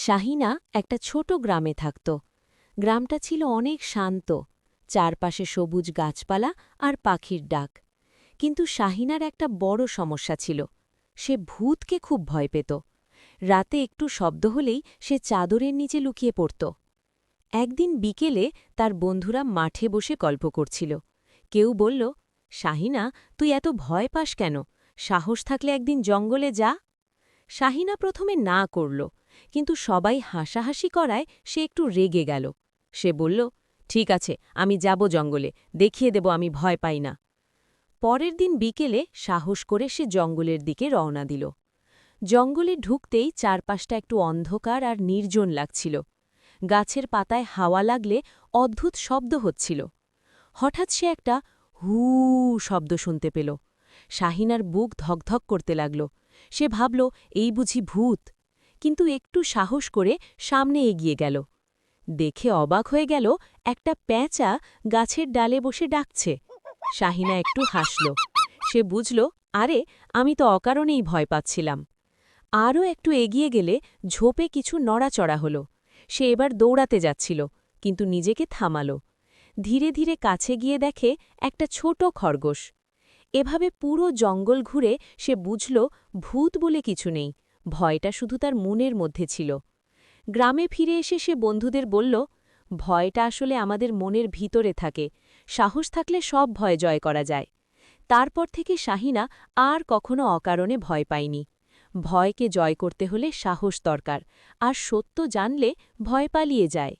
শাহিনা একটা ছোট গ্রামে থাকত। গ্রামটা ছিল অনেক শান্ত, চারপাশে সবুজ গাছপালা আর পাখির ডাক। কিন্তু শাহিনার একটা বড় সমস্যা ছিল, সে ভূতকে খুব ভয় পেত। রাতে একটু শব্দ হলেই সে চাদরের নিচে লুকিয়ে পড়ত। একদিন বিকেলে তার বন্ধুরা মাঠে বসে গল্প করছিল। কেউ বলল, শাহিনা, তুই এত ভয় পাস কেন? সাহস থাকলে একদিন জঙ্গলে যা। শাহিনা প্রথমে না করল, কিন্তু সবাই হাসাহাসি করায় সে একটু রেগে গেল। সে বলল, ঠিক আছে, আমি যাব জঙ্গলে, দেখিয়ে দেব আমি ভয় পাই না। পরের দিন বিকেলে সাহস করে সে জঙ্গলের দিকে রওনা দিল। জঙ্গলে ঢুকতেই চারপাশটা একটু অন্ধকার আর নির্জন লাগছিল। গাছের পাতায় হাওয়া লাগলে অদ্ভুত শব্দ হচ্ছিল। হঠাৎ সে একটা হু শব্দ শুনতে পেল। শাহিনার বুক ধকধক করতে লাগল। সে ভাবল, এই বুঝি ভূত। কিন্তু একটু সাহস করে সামনে এগিয়ে গেল। দেখে অবাক হয়ে গেল, একটা প্যাঁচা গাছের ডালে বসে ডাকছে। শাহিনা একটু হাসল। সে বুঝল, আরে, আমি তো অকারণেই ভয় পাচ্ছিলাম। আরও একটু এগিয়ে গেলে ঝোপে কিছু নড়াচড়া হল। সে এবার দৌড়াতে যাচ্ছিল, কিন্তু নিজেকে থামাল। ধীরে ধীরে কাছে গিয়ে দেখে একটা ছোট খরগোশ। এভাবে পুরো জঙ্গল ঘুরে সে বুঝল, ভূত বলে কিছু নেই, ভয়টা শুধু তার মনের মধ্যে ছিল। গ্রামে ফিরে এসে সে বন্ধুদের বলল, ভয়টা আসলে আমাদের মনের ভিতরে থাকে, সাহস থাকলে সব ভয় জয় করা যায়। তারপর থেকে শাহিনা আর কখনো অকারণে ভয় পায়নি। ভয়কে জয় করতে হলে সাহস দরকার, আর সত্য জানলে ভয় পালিয়ে যায়।